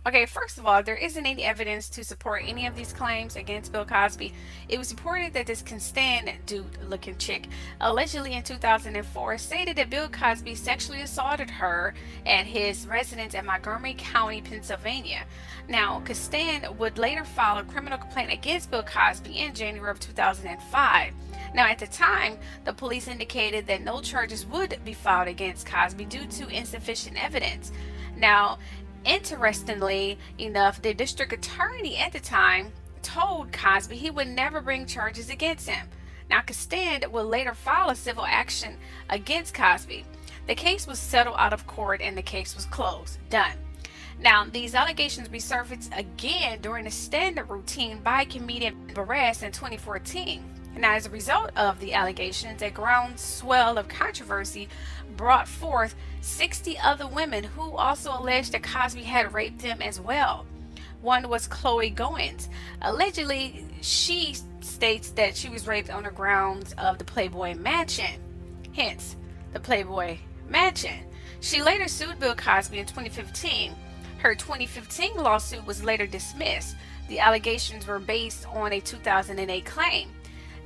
Okay, first of all, there isn't any evidence to support any of these claims against Bill Cosby. It was reported that this Constand dude looking chick allegedly in 2004 stated that Bill Cosby sexually assaulted her at his residence in Montgomery County, Pennsylvania. Now, Constand would later file a criminal complaint against Bill Cosby in January of 2005. Now, at the time, the police indicated that no charges would be filed against Cosby due to insufficient evidence. Now, interestingly enough, the district attorney at the time told Cosby he would never bring charges against him. Now, Costand would later file a civil action against Cosby. The case was settled out of court and the case was closed. Done. Now, these allegations resurfaced again during a stand-up routine by comedian Barras in 2014. Now, as a result of the allegations, a groundswell of controversy brought forth 60 other women who also alleged that Cosby had raped them as well. One was Chloe Goins. Allegedly, she states that she was raped on the grounds of the Playboy Mansion, hence the Playboy Mansion. She later sued Bill Cosby in 2015. Her 2015 lawsuit was later dismissed. The allegations were based on a 2008 claim.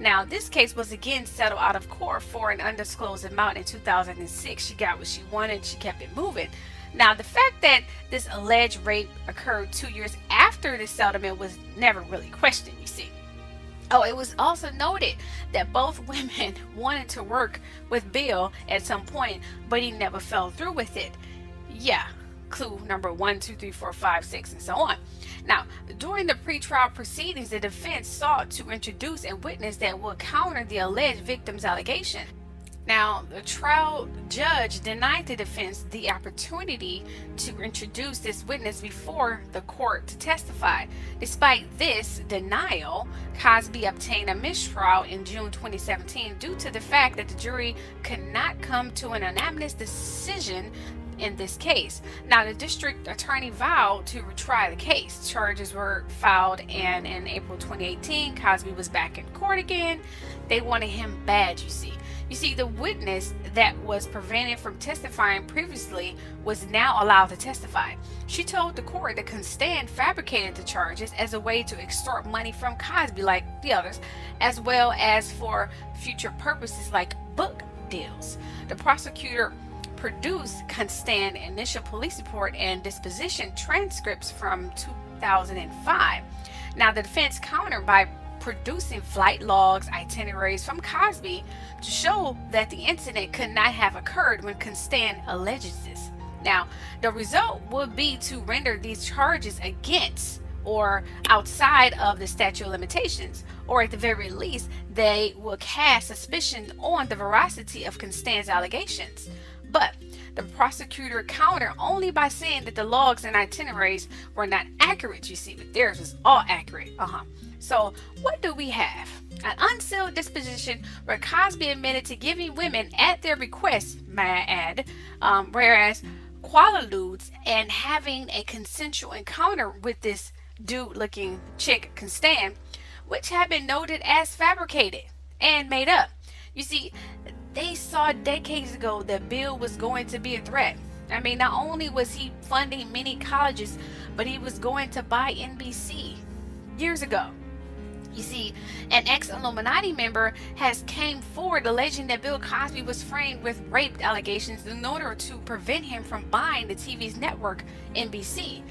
Now, this case was again settled out of court for an undisclosed amount in 2006. She got what she wanted, she kept it moving. Now, the fact that this alleged rape occurred 2 years after the settlement was never really questioned, you see. Oh, it was also noted that both women wanted to work with Bill at some point, but he never fell through with it. Yeah, clue number 1, 2, 3, 4, 5, 6, and so on. Now, during the pretrial proceedings, the defense sought to introduce a witness that would counter the alleged victim's allegation. Now, the trial judge denied the defense the opportunity to introduce this witness before the court to testify. Despite this denial, Cosby obtained a mistrial in June 2017 due to the fact that the jury could not come to an unanimous decision in this case. Now, the district attorney vowed to retry the case. Charges were filed, and in April 2018, Cosby was back in court again. They wanted him bad, you see. You see, the witness that was prevented from testifying previously was now allowed to testify. She told the court that Constand fabricated the charges as a way to extort money from Cosby like the others, as well as for future purposes like book deals. The prosecutor produced Constand initial police report and disposition transcripts from 2005. Now, the defense countered by producing flight logs, itineraries from Cosby to show that the incident could not have occurred when Constand alleges this. Now, the result would be to render these charges against or outside of the statute of limitations, or at the very least, they will cast suspicion on the veracity of Constand's allegations. But the prosecutor countered only by saying that the logs and itineraries were not accurate, you see, but theirs was all accurate. So what do we have? An unsealed disposition where Cosby admitted to giving women at their request, may I add, whereas quaaludes and having a consensual encounter with this dude-looking chick Constand, which had been noted as fabricated and made up. You see, they saw decades ago that Bill was going to be a threat. I mean, not only was he funding many colleges, but he was going to buy NBC years ago. You see, an ex-Illuminati member has came forward alleging that Bill Cosby was framed with rape allegations in order to prevent him from buying the TV's network, NBC,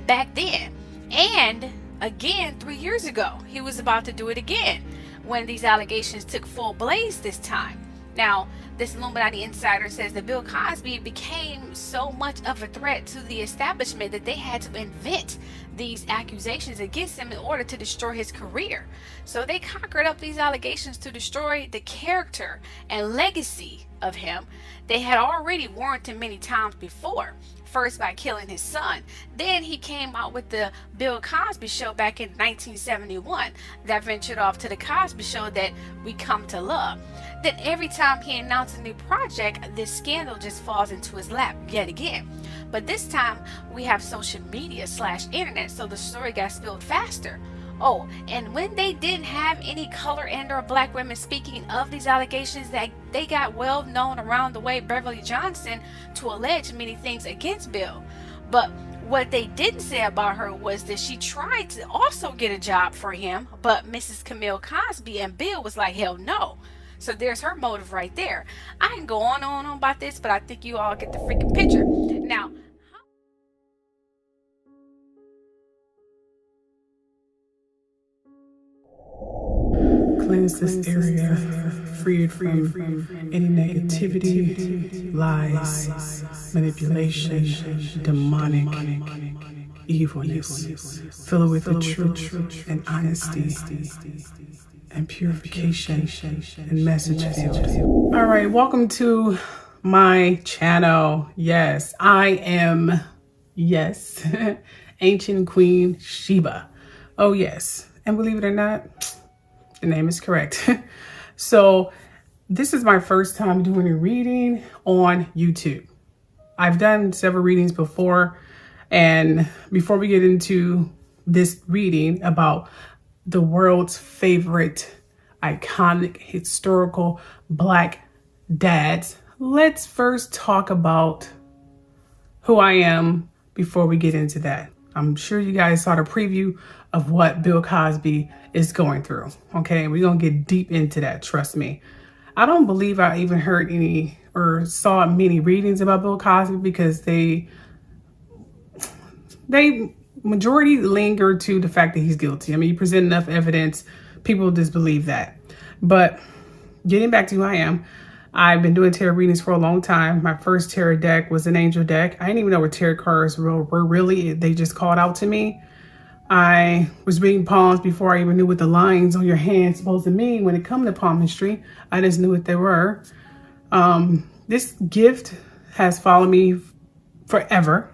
back then. And again, 3 years ago, he was about to do it again when these allegations took full blaze this time. Now, this Illuminati insider says that Bill Cosby became so much of a threat to the establishment that they had to invent these accusations against him in order to destroy his career. So they conjured up these allegations to destroy the character and legacy of him they had already warned him many times before. First by killing his son. Then he came out with the Bill Cosby Show back in 1971 that ventured off to the Cosby Show that we come to love. Then every time he announced a new project, this scandal just falls into his lap yet again. But this time we have social media / internet, so the story got spilled faster. Oh, and when they didn't have any color and or black women speaking of these allegations, that they got well known around the way Beverly Johnson to allege many things against Bill. But What they didn't say about her was that she tried to also get a job for him, but Mrs. Camille Cosby and Bill was like, hell no. So there's her motive right there. I can go on and on about this, but I think you all get the freaking picture. Now, cleanse this area, freed from any negativity, lies, manipulation, demonic evilness. Fill it with the truth and honesty and purification and message field. All right, welcome to my channel. Yes, I am, yes, Ancient Queen Sheba. Oh yes, and believe it or not, the name is correct. So this is my first time doing a reading on YouTube. I've done several readings before, and before we get into this reading about the world's favorite iconic historical Black dads, let's first talk about who I am before we get into that. I'm sure you guys saw the preview of what Bill Cosby is going through. Okay, we're gonna get deep into that, trust me. I don't believe I even heard any or saw many readings about Bill Cosby because they majority linger to the fact that he's guilty. I mean, you present enough evidence, people disbelieve that. But getting back to who I am, I've been doing tarot readings for a long time. My first tarot deck was an angel deck. I didn't even know what tarot cards were really. They just called out to me. I was reading palms before I even knew what the lines on your hand supposed to mean when it comes to palmistry. I just knew what they were. This gift has followed me forever,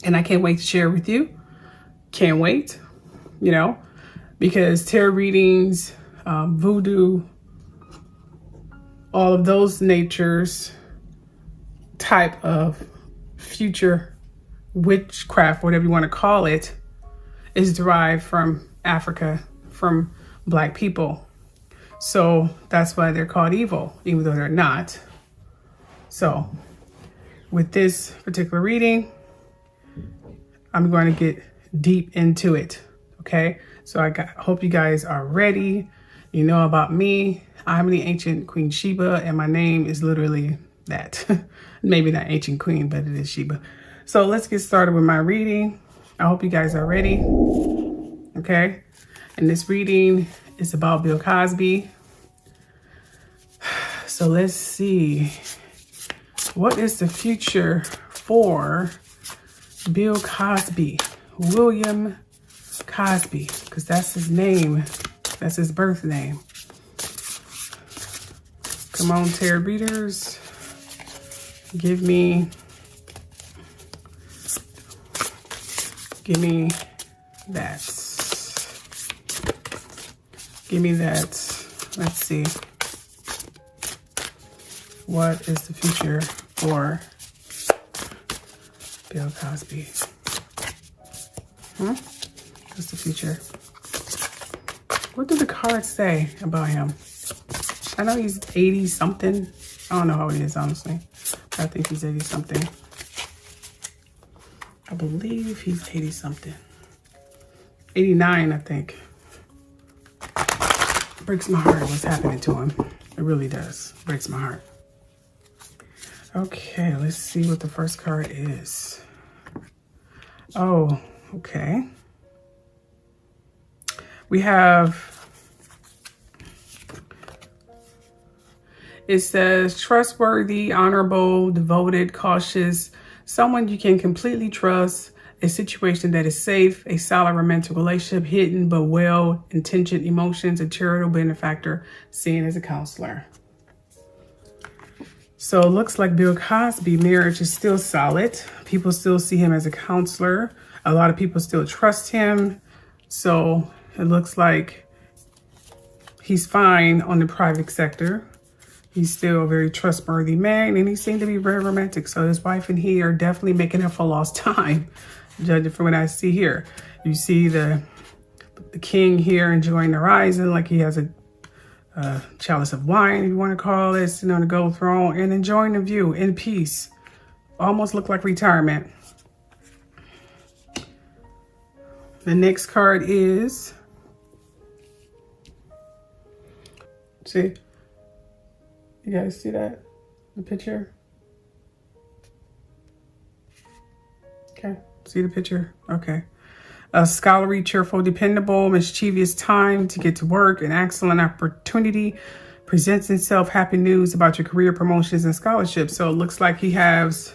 and I can't wait to share it with you. Can't wait, you know, because tarot readings, voodoo, all of those natures, type of future witchcraft, whatever you want to call it, is derived from Africa, from Black people. So that's why they're called evil, even though they're not. So with this particular reading, I'm going to get deep into it. Okay. So I hope you guys are ready. You know about me. I'm the Ancient Queen Sheba, and my name is literally that. Maybe not Ancient Queen, but it is Sheba. So let's get started with my reading. I hope you guys are ready. Okay. And this reading is about Bill Cosby. So let's see. What is the future for Bill Cosby? William Cosby, because that's his name. That's his birth name. Come on, tarot readers. Give me that. Give me that. Let's see. What is the future for Bill Cosby? What's the future? What do the cards say about him? I know he's 80 something. I don't know how he is, honestly. But I think he's 80 something. I believe he's 80 something. 89, I think. Breaks my heart what's happening to him. It really does. Breaks my heart. Okay, let's see what the first card is. Oh, okay. We have, it says trustworthy, honorable, devoted, cautious, someone you can completely trust, a situation that is safe, a solid romantic relationship, hidden but well-intentioned emotions, a charitable benefactor, seen as a counselor. So it looks like Bill Cosby marriage is still solid. People still see him as a counselor. A lot of people still trust him. So it looks like he's fine on the private sector. He's still a very trustworthy man, and he seemed to be very romantic. So his wife and he are definitely making up for lost time, judging from what I see here. You see the king here enjoying the rising, like he has a chalice of wine, if you want to call it, sitting on the gold throne and enjoying the view in peace. Almost look like retirement. The next card is, see, you guys see that? The picture? Okay, see the picture? Okay. A scholarly, cheerful, dependable, mischievous time to get to work. An excellent opportunity presents itself. Happy news about your career promotions and scholarships. So it looks like he has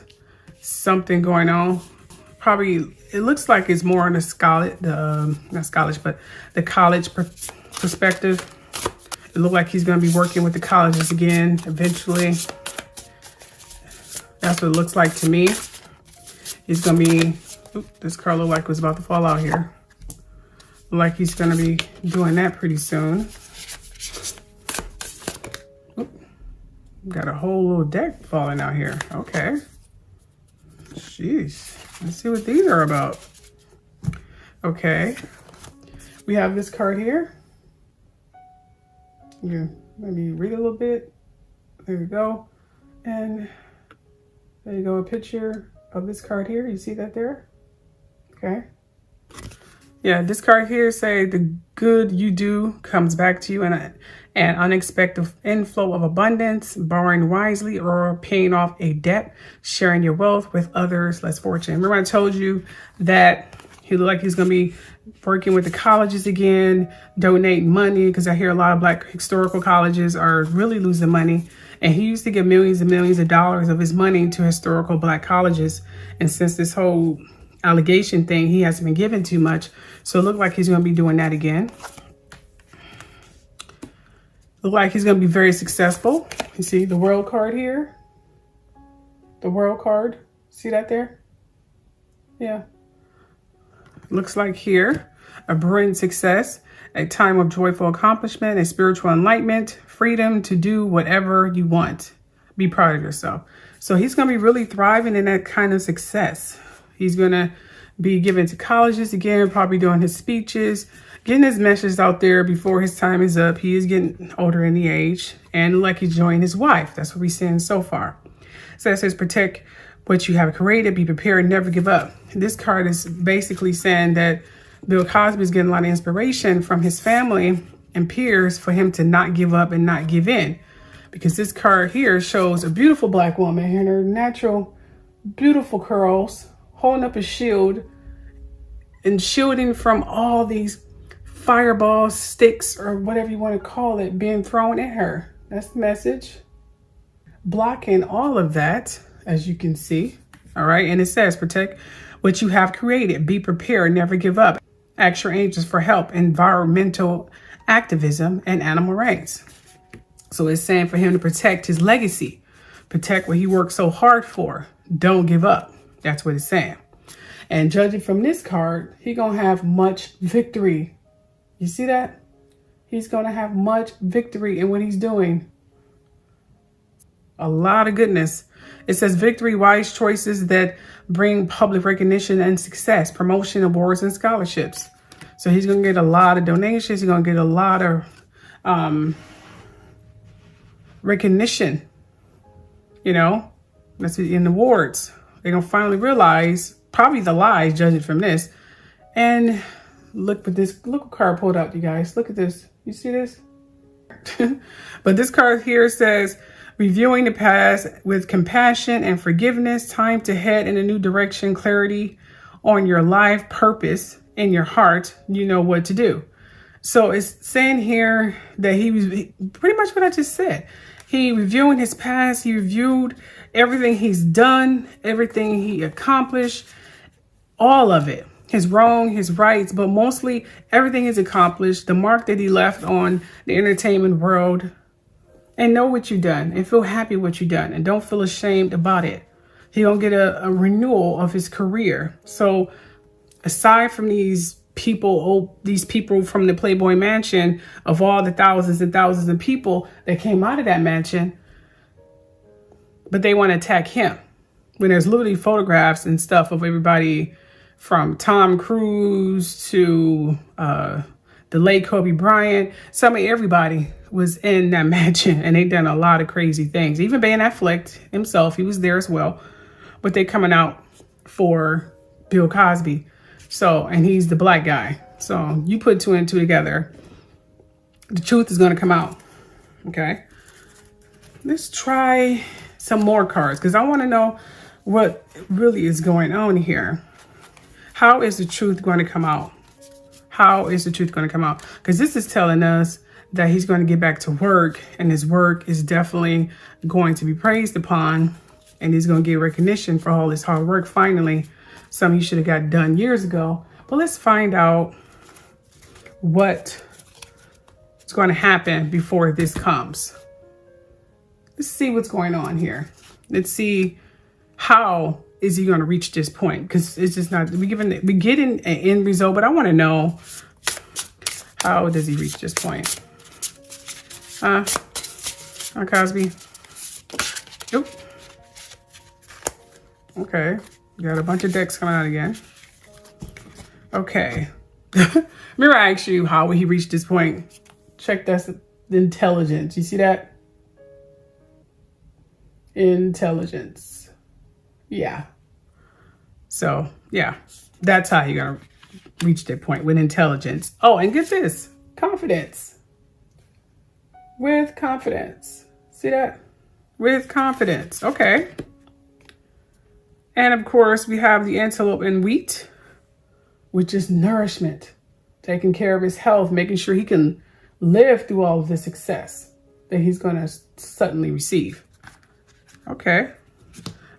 something going on. Probably, it looks like it's more on the not college, but the college perspective. It looks like he's going to be working with the colleges again eventually. That's what it looks like to me. He's going to be, this card looked like it was about to fall out here. Look like he's going to be doing that pretty soon. Got a whole little deck falling out here. Okay. Jeez. Let's see what these are about. Okay. We have this card here. You maybe read a little bit. There you go. And there you go, a picture of this card here. You see that there? Okay. Yeah, this card here say the good you do comes back to you in an unexpected inflow of abundance, borrowing wisely or paying off a debt, sharing your wealth with others less fortunate. Remember I told you that he looked like he's going to be working with the colleges again, donating money, because I hear a lot of Black historical colleges are really losing money. And he used to give millions and millions of dollars of his money to historical Black colleges. And since this whole allegation thing, he hasn't been given too much. So it looked like he's going to be doing that again. Look like he's going to be very successful. You see the world card here? The world card. See that there? Yeah. Looks like here, a brilliant success, a time of joyful accomplishment, a spiritual enlightenment, freedom to do whatever you want. Be proud of yourself. So he's going to be really thriving in that kind of success. He's going to be given to colleges again, probably doing his speeches, getting his message out there before his time is up. He is getting older in the age, and like he's joined his wife. That's what we're seeing so far. So it says, protect what you have created, be prepared, never give up. This card is basically saying that Bill Cosby is getting a lot of inspiration from his family and peers for him to not give up and not give in. Because this card here shows a beautiful Black woman in her natural, beautiful curls, holding up a shield and shielding from all these fireballs, sticks, or whatever you want to call it, being thrown at her. That's the message. Blocking all of that, as you can see. All right. And it says, protect what you have created. Be prepared. Never give up. Ask your angels for help. Environmental activism and animal rights. So it's saying for him to protect his legacy. Protect what he worked so hard for. Don't give up. That's what it's saying. And judging from this card, he's going to have much victory. You see that? He's going to have much victory in what he's doing. A lot of goodness. It says victory, wise choices that bring public recognition and success, promotion, awards, and scholarships. So he's going to get a lot of donations. He's going to get a lot of recognition. You know, that's in awards. They're going to finally realize probably the lies, judging from this. And look at this. Look what card pulled out, you guys. Look at this. You see this? But this card here says, reviewing the past with compassion and forgiveness, time to head in a new direction, clarity on your life, purpose in your heart, you know what to do. So it's saying here that he was pretty much what I just said. He reviewing his past, he reviewed everything he's done, everything he accomplished, all of it. His wrong, his rights, but mostly everything he's accomplished, the mark that he left on the entertainment world. And know what you've done and feel happy with what you've done and don't feel ashamed about it. He gonna get a renewal of his career. So aside from these people from the Playboy Mansion, of all the thousands and thousands of people that came out of that mansion, but they want to attack him when there's literally photographs and stuff of everybody from Tom Cruise to the late Kobe Bryant. Some of everybody was in that mansion, and they done a lot of crazy things. Even Ben Affleck himself, he was there as well. But they coming out for Bill Cosby. So, and he's the black guy. So you put two and two together, the truth is going to come out. Okay. Let's try some more cards because I want to know what really is going on here. How is the truth going to come out? How is the truth going to come out? Because this is telling us that he's going to get back to work, and his work is definitely going to be praised upon, and he's going to get recognition for all his hard work. Finally, something he should have got done years ago. But let's find out what is going to happen before this comes. Let's see what's going on here. Let's see how is he going to reach this point, because it's just not, we get an end result, but I want to know, how does he reach this point? Cosby. Oop. Okay, got a bunch of decks coming out again. Okay. Remember I asked you how would he reach this point? Check that's the intelligence. You see that? Intelligence. Yeah. So, yeah. That's how you're going to reach that point, with intelligence. Oh, and get this. Confidence. With confidence. See that? With confidence. Okay. And of course, we have the antelope and wheat, which is nourishment. Taking care of his health, making sure he can live through all of the success that he's going to suddenly receive. Okay.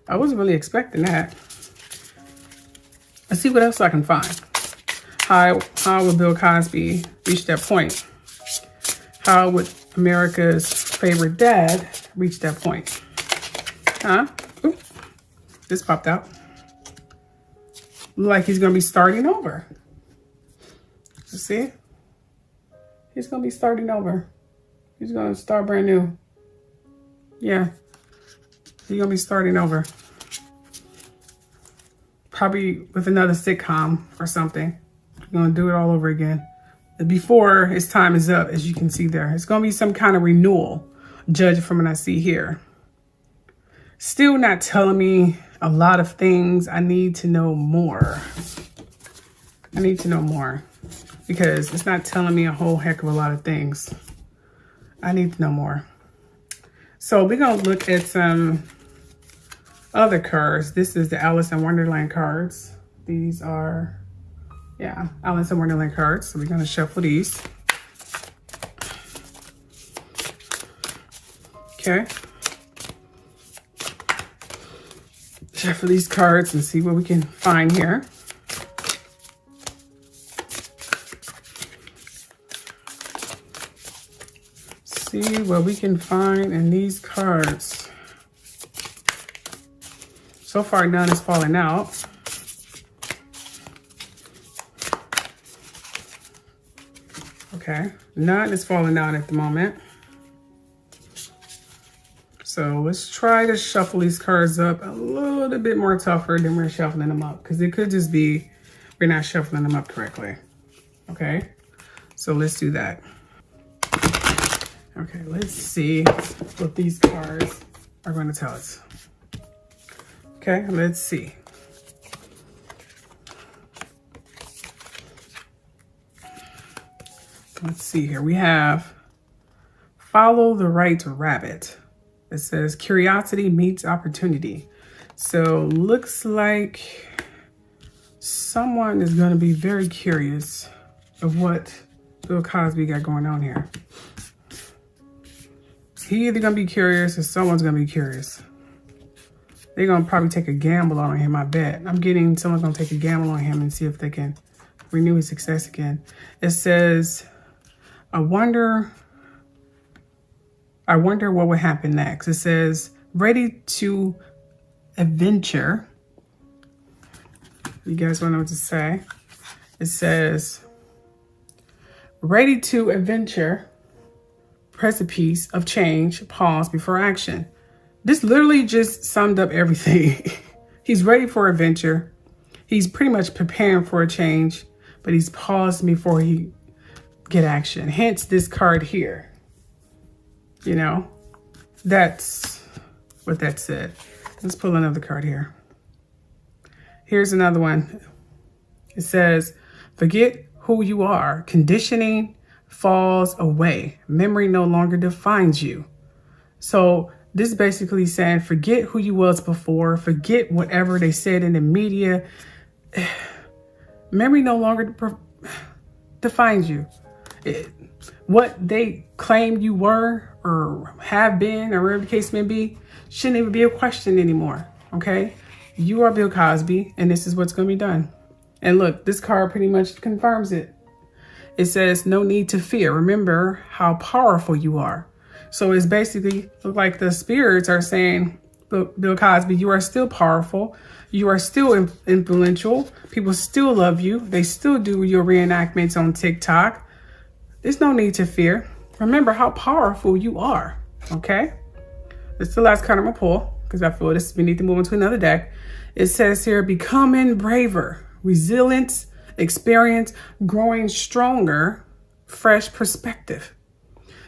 I wasn't really expecting that. Let's see what else I can find. How would Bill Cosby reach that point? How would America's favorite dad reach that point? Oop. This popped out. Look like he's going to be starting over. You see? He's going to be starting over. He's going to start brand new. Yeah. He's going to be starting over. Probably with another sitcom or something. You're going to do it all over again. Before his time is up, as you can see there. It's going to be some kind of renewal, judging from what I see here. Still not telling me a lot of things. I need to know more. I need to know more. Because it's not telling me a whole heck of a lot of things. I need to know more. So we're going to look at some other cards. This is the Alice in Wonderland cards. These are, yeah, Alice in Wonderland cards. So we're going to shuffle these. Okay. Shuffle these cards and see what we can find here. See what we can find in these cards. So far, none is falling out. Okay, none is falling out at the moment. So let's try to shuffle these cards up a little bit more tougher than we're shuffling them up, because it could just be we're not shuffling them up correctly. Okay, so let's do that. Okay, let's see what these cards are going to tell us. Okay, let's see. Let's see here. We have follow the right rabbit. It says curiosity meets opportunity. So looks like someone is going to be very curious of what Bill Cosby got going on here. He either going to be curious or someone's going to be curious. They're going to probably take a gamble on him, I bet. I'm getting someone's going to take a gamble on him and see if they can renew his success again. It says, I wonder what would happen next. It says, ready to adventure. You guys want to know what to say? It says, ready to adventure, precipice of change, pause before action. This literally just summed up everything. He's ready for adventure. He's pretty much preparing for a change, but he's paused before he get action. Hence this card here. You know, that's what that said. Let's pull another card here. Here's another one. It says, forget who you are. Conditioning falls away. Memory no longer defines you. So this is basically saying, forget who you was before. Forget whatever they said in the media. Memory no longer defines you. What they claim you were or have been, or whatever the case may be, shouldn't even be a question anymore. Okay? You are Bill Cosby, and this is what's going to be done. And look, this card pretty much confirms it. It says, no need to fear. Remember how powerful you are. So it's basically like the spirits are saying, Bill Cosby, you are still powerful. You are still influential. People still love you. They still do your reenactments on TikTok. There's no need to fear. Remember how powerful you are. Okay? This is the last card I'm going to pull because I feel we need to move on to another deck. It says here, becoming braver, resilience, experience, growing stronger, fresh perspective.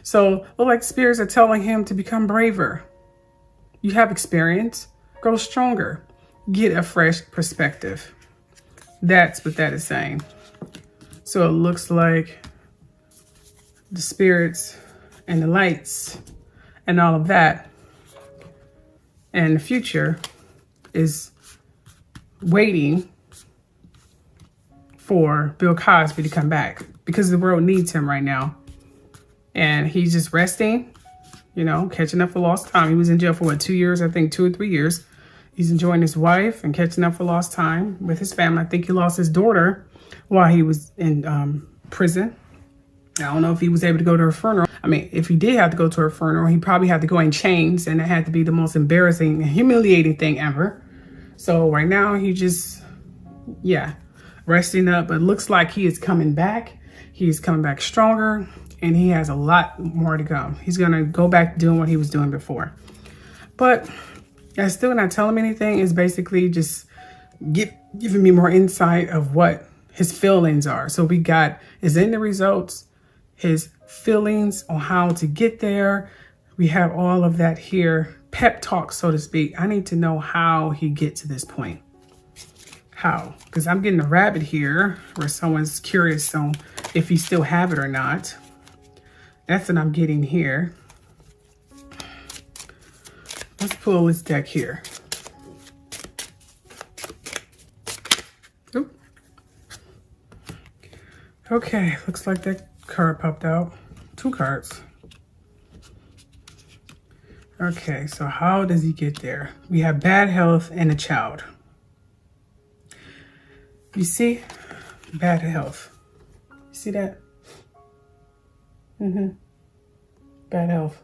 So look like spirits are telling him to become braver. You have experience, grow stronger, get a fresh perspective. That's what that is saying. So it looks like the spirits and the lights and all of that and the future is waiting for Bill Cosby to come back because the world needs him right now. And he's just resting, you know, catching up for lost time. He was in jail for what, 2 years? I think 2 or 3 years. He's enjoying his wife and catching up for lost time with his family. I think he lost his daughter while he was in prison. I don't know if he was able to go to her funeral. I mean, if he did have to go to her funeral, he probably had to go in chains, and it had to be the most embarrassing and humiliating thing ever. So right now he just, resting up. But it looks like he is coming back. He's coming back stronger, and he has a lot more to go. He's going to go back doing what he was doing before. But that's still not telling me anything. It's basically just giving me more insight of what his feelings are. So we got is in the results, his feelings on how to get there. We have all of that here. Pep talk, so to speak. I need to know how he get to this point. How? Because I'm getting a rabbit here where someone's curious on if he still have it or not. That's what I'm getting here. Let's pull this deck here. Oop. Okay, looks like that card popped out. 2 cards. Okay, so how does he get there? We have bad health and a child. You see? Bad health. You see that? Bad health.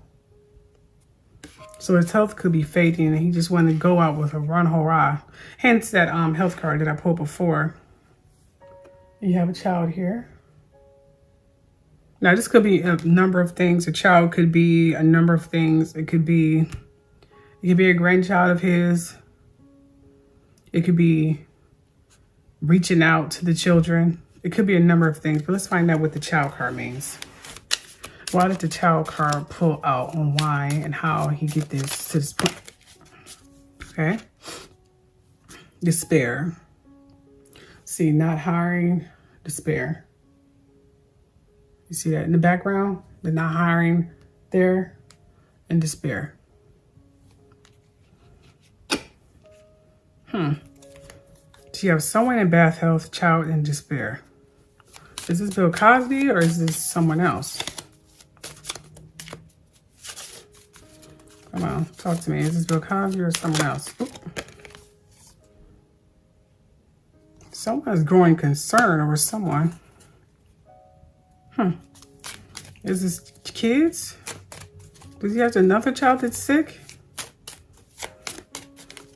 So his health could be fading and he just wanted to go out with a run hurrah. Hence that health card that I pulled before. You have a child here. Now this could be a number of things. A child could be a number of things. It could be a grandchild of his. It could be reaching out to the children. It could be a number of things, but let's find out what the child card means. Why did the child card pull out on why and how he get this to this point? Okay. Despair. See, not hiring, despair. You see that in the background? The not hiring there and despair. So you have someone in bad health, child in despair. Is this Bill Cosby or is this someone else? Come on, talk to me. Is this Bill Cosby or someone else? Oop. Someone's growing concern over someone. Is this kids? Does he have another child that's sick?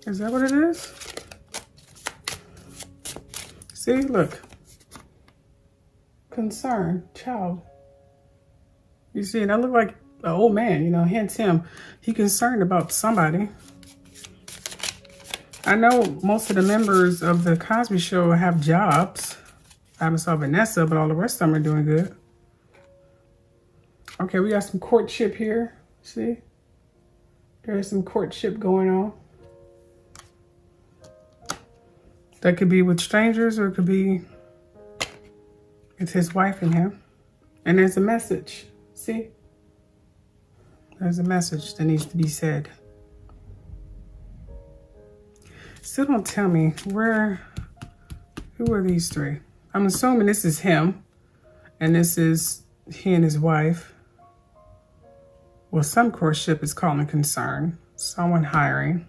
Is that what it is? See, look. Concern, child. You see, that look like an old man, you know, hence him. He concerned about somebody. I know most of the members of the Cosby Show have jobs. I haven't saw Vanessa, but all the rest of them are doing good. Okay, we got some courtship here. See? There's some courtship going on. That could be with strangers or it could be It's his wife and him. And there's a message. See? There's a message that needs to be said. Still don't tell me who are these three? I'm assuming this is him. And this is he and his wife. Well, some courtship is calling concern. Someone hiring.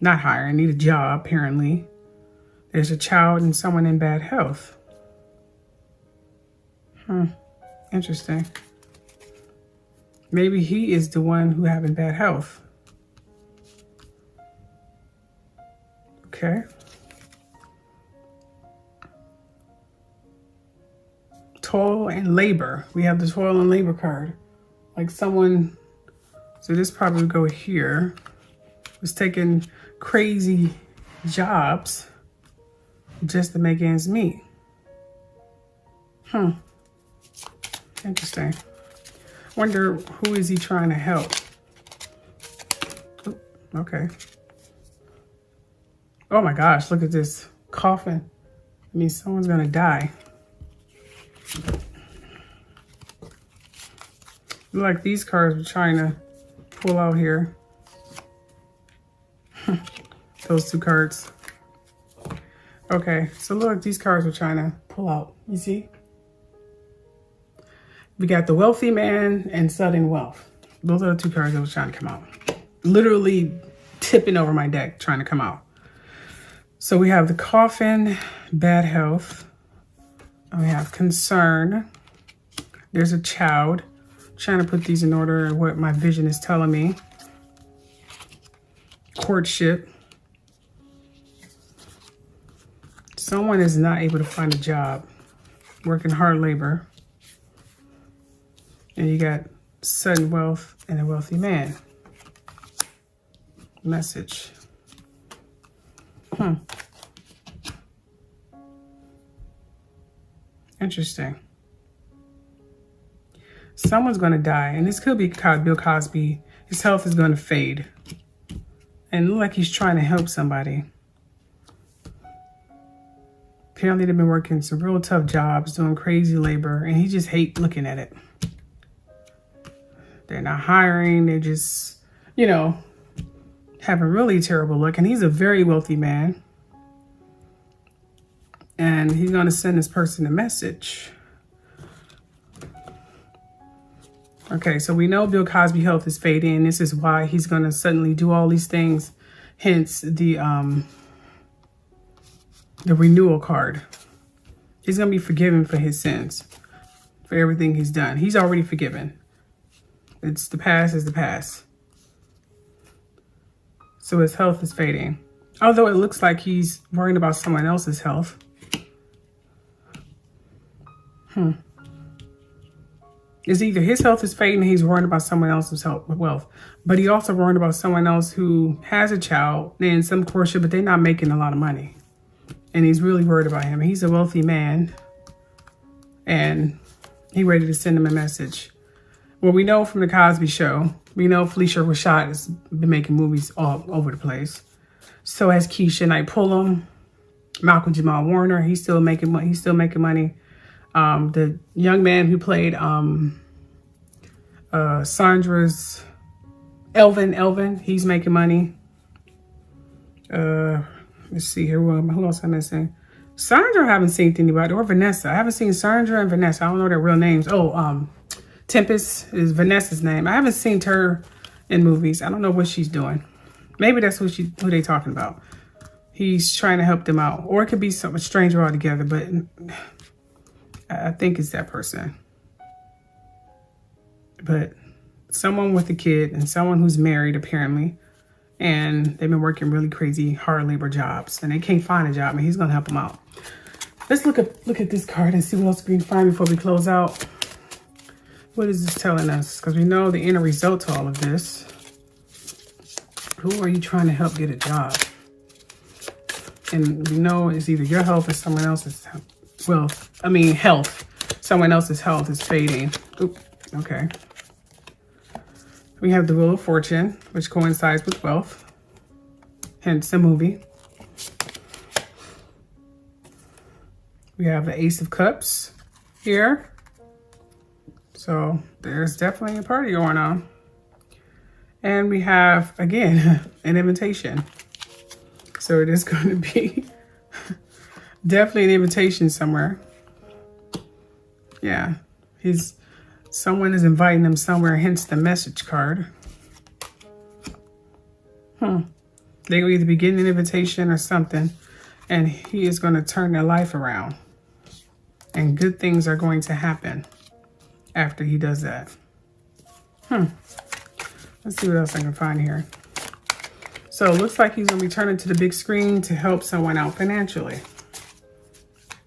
Not hiring, need a job, apparently. There's a child and someone in bad health. Interesting. Maybe he is the one who having bad health. Okay. Toil and labor. We have the toil and labor card. Like someone, so this probably would go here, was taking crazy jobs just to make ends meet. Interesting. Wonder who is he trying to help? Ooh, okay. Oh my gosh, look at this coffin. I mean, someone's gonna die. Like these cards were trying to pull out here. Those two cards. Okay, so look, these cards were trying to pull out. You see? We got the wealthy man and sudden wealth. Those are the two cards that was trying to come out. Literally tipping over my deck, trying to come out. So we have the coffin, bad health. We have concern. There's a child. Trying to put these in order, what my vision is telling me. Courtship. Someone is not able to find a job. Working hard labor. And you got sudden wealth and a wealthy man. Message. Interesting. Someone's going to die, and this could be Bill Cosby. His health is going to fade. And look like he's trying to help somebody. Apparently they've been working some real tough jobs, doing crazy labor, and he just hates looking at it. They're not hiring. They're just, you know, having really terrible luck. And he's a very wealthy man. And he's going to send this person a message. Okay, so we know Bill Cosby health is fading. This is why he's going to suddenly do all these things. Hence the renewal card. He's going to be forgiven for his sins. For everything he's done. He's already forgiven. It's the past is the past. So his health is fading. Although it looks like he's worrying about someone else's health. It's either his health is fading and he's worried about someone else's health, wealth. But he also worried about someone else who has a child and some courtship, but they're not making a lot of money. And he's really worried about him. He's a wealthy man. And he's ready to send him a message. Well, we know from the Cosby Show, we know Felicia Rashad has been making movies all over the place. So has Keisha Knight Pullum, Malcolm Jamal Warner. He's still making money. The young man who played Sandra's Elvin, he's making money. Let's see here. Who else am I missing? Sandra, I haven't seen anybody. Or Vanessa. I haven't seen Sandra and Vanessa. I don't know their real names. Oh, Tempest is Vanessa's name. I haven't seen her in movies. I don't know what she's doing. Maybe that's who they talking about. He's trying to help them out. Or it could be some stranger altogether, but I think it's that person. But someone with a kid and someone who's married, apparently. And they've been working really crazy, hard labor jobs. And they can't find a job, and he's going to help them out. Let's look at this card and see what else we can find before we close out. What is this telling us? Because we know the inner result to all of this. Who are you trying to help get a job? And we know it's either your health or someone else's health. Health. Someone else's health is fading. Oop, okay. We have the Wheel of Fortune, which coincides with wealth. Hence the movie. We have the Ace of Cups, here. So there's definitely a party going on. And we have, again, an invitation. So it is going to be definitely an invitation somewhere. Yeah, someone is inviting him somewhere, hence the message card. They will either be getting an invitation or something, and he is going to turn their life around. And good things are going to happen after he does that. Let's see what else I can find here. So it looks like he's going to be turning to the big screen to help someone out financially.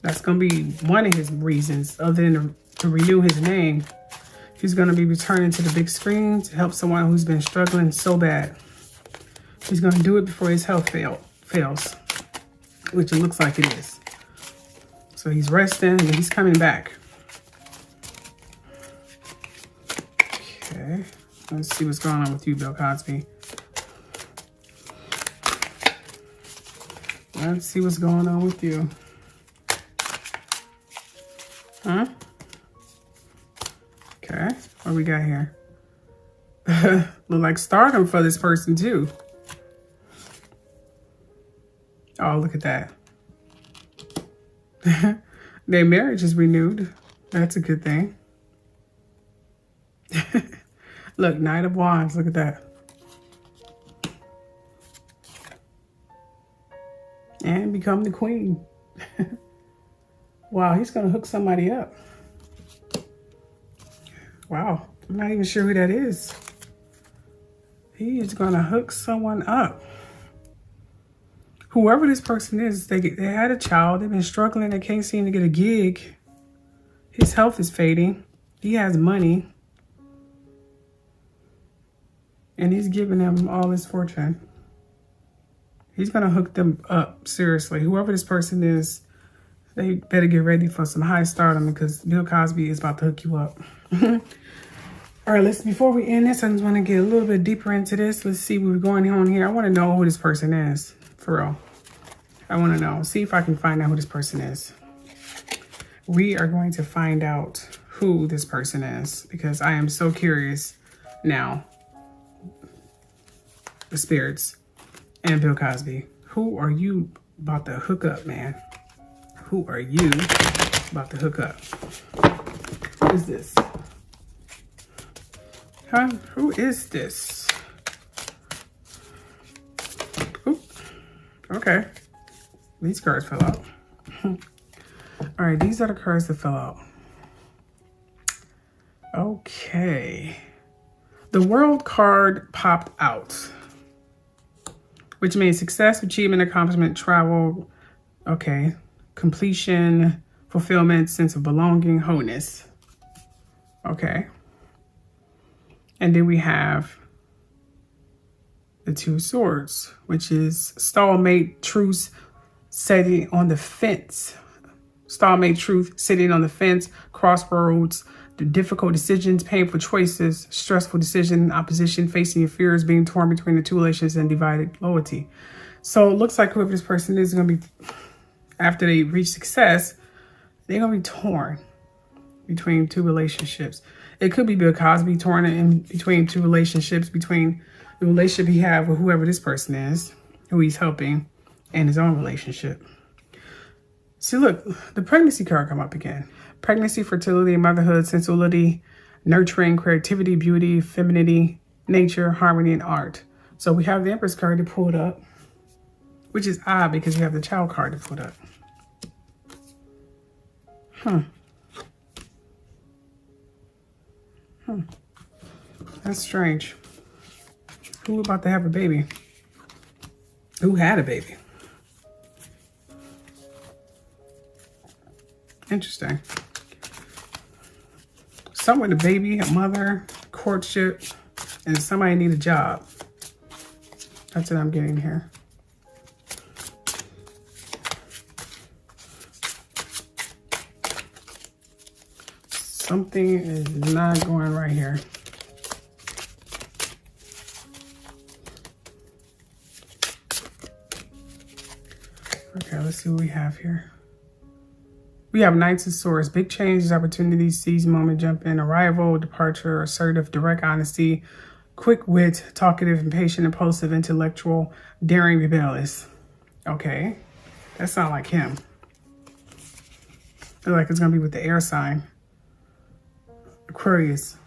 That's going to be one of his reasons, other than to renew his name. He's going to be returning to the big screen to help someone who's been struggling so bad. He's going to do it before his health fails, which it looks like it is. So he's resting and he's coming back. Okay, let's see what's going on with you, Bill Cosby. Let's see what's going on with you. Huh? Okay, what we got here? Look like stardom for this person too. Oh, look at that. Their marriage is renewed. That's a good thing. Look, Knight of Wands, look at that. And become the queen. Wow, he's going to hook somebody up. Wow, I'm not even sure who that is. He is going to hook someone up. Whoever this person is, they had a child. They've been struggling. They can't seem to get a gig. His health is fading. He has money. And he's giving them all his fortune. He's going to hook them up, seriously. Whoever this person is, they better get ready for some high stardom because Bill Cosby is about to hook you up. All right, before we end this, I just want to get a little bit deeper into this. Let's see what's going on here. I want to know who this person is, for real. I want to know. See if I can find out who this person is. We are going to find out who this person is because I am so curious now. The spirits and Bill Cosby. Who are you about to hook up, man? Who are you about to hook up? Who is this? Huh? Who is this? Oop. Okay. These cards fell out. All right, these are the cards that fell out. Okay. The World card popped out, which means success, achievement, accomplishment, travel, okay, completion, fulfillment, sense of belonging, wholeness. Okay. And then we have the Two Swords, which is stalemate, truce, sitting on the fence. Stalemate, truth, sitting on the fence, crossroads, the difficult decisions, painful choices, stressful decision, opposition, facing your fears, being torn between the two relations, and divided loyalty. So it looks like whoever this person is going to be, after they reach success, they're going to be torn between two relationships. It could be Bill Cosby torn in between two relationships, between the relationship he has with whoever this person is, who he's helping, and his own relationship. See, look, the pregnancy card come up again. Pregnancy, fertility, motherhood, sensuality, nurturing, creativity, beauty, femininity, nature, harmony, and art. So we have the Empress card to pull it up, which is odd because we have the Child card to pull it up. That's strange. Who about to have a baby? Who had a baby? Interesting. Someone with a baby, a mother, courtship, and somebody need a job. That's what I'm getting here. Something is not going right here. Okay, let's see what we have here. We have Knights of Swords, big changes, opportunities, seize moment, jump in, arrival, departure, assertive, direct honesty, quick wit, talkative, impatient, impulsive, intellectual, daring, rebellious. Okay, that sounds like him. Feel like it's gonna be with the air sign, Aquarius.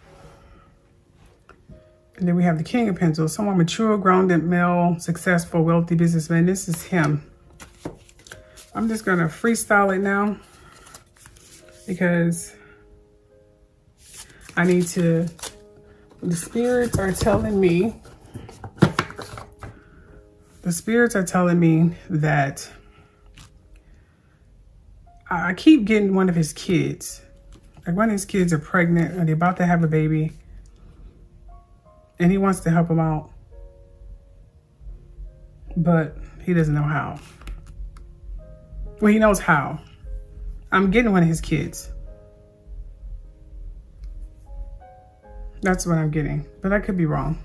And then we have the King of Pentacles, someone mature, grounded, male, successful, wealthy businessman. This is him. I'm just gonna freestyle it now because I need to, the spirits are telling me that I keep getting one of his kids. Like one of his kids are pregnant or they're about to have a baby. And he wants to help him out. But he doesn't know how. Well, he knows how. I'm getting one of his kids. That's what I'm getting. But I could be wrong.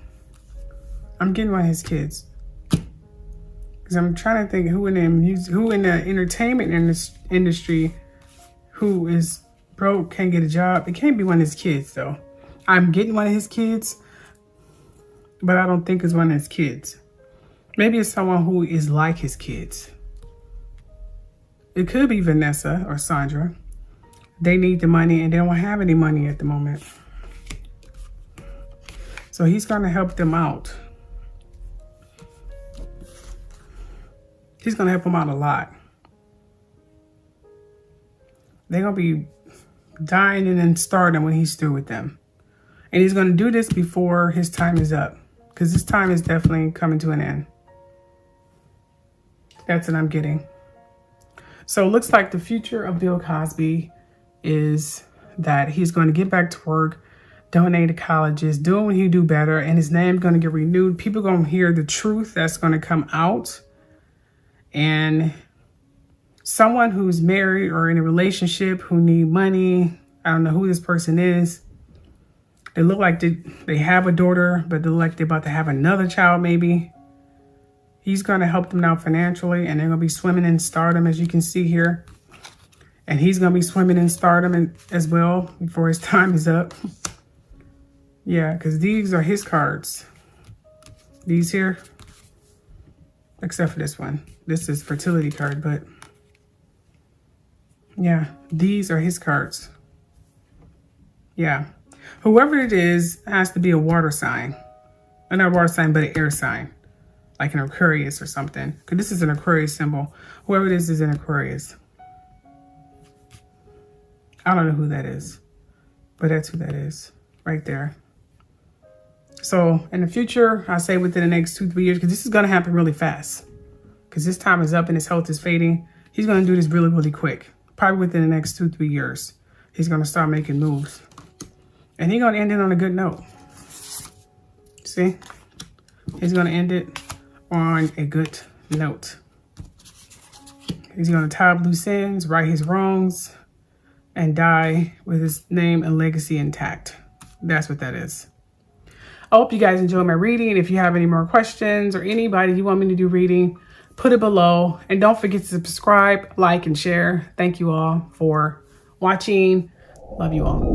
I'm getting one of his kids. Because I'm trying to think who in the entertainment industry who is broke, can't get a job. It can't be one of his kids, though. I'm getting one of his kids, but I don't think it's one of his kids. Maybe it's someone who is like his kids. It could be Vanessa or Sandra. They need the money and they don't have any money at the moment. So he's going to help them out. He's going to help them out a lot. They're going to be dying and then starting when he's through with them. And he's going to do this before his time is up. Because his time is definitely coming to an end. That's what I'm getting. So it looks like the future of Bill Cosby is that he's going to get back to work, donate to colleges, doing what he do better, and his name's going to get renewed. People are going to hear the truth that's going to come out. And someone who's married or in a relationship who need money, I don't know who this person is. They look like they have a daughter, but they look like they're about to have another child maybe. He's going to help them out financially, and they're going to be swimming in stardom, as you can see here. And he's going to be swimming in stardom as well before his time is up. Yeah, because these are his cards. These here. Except for this one. This is fertility card, but yeah, these are his cards. Yeah. Whoever it is has to be a water sign. Not a water sign, but an air sign. Like an Aquarius or something. Because this is an Aquarius symbol. Whoever it is an Aquarius. I don't know who that is. But that's who that is. Right there. So in the future, I say within the next 2-3 years, because this is going to happen really fast. Because his time is up and his health is fading. He's going to do this really, really quick. Probably within the next 2-3 years. He's going to start making moves. And he's going to end it on a good note. See? He's going to end it on a good note. He's going to tie up loose ends, right his wrongs, and die with his name and legacy intact. That's what that is. I hope you guys enjoy my reading. If you have any more questions or anybody you want me to do reading, put it below. And don't forget to subscribe, like, and share. Thank you all for watching. Love you all.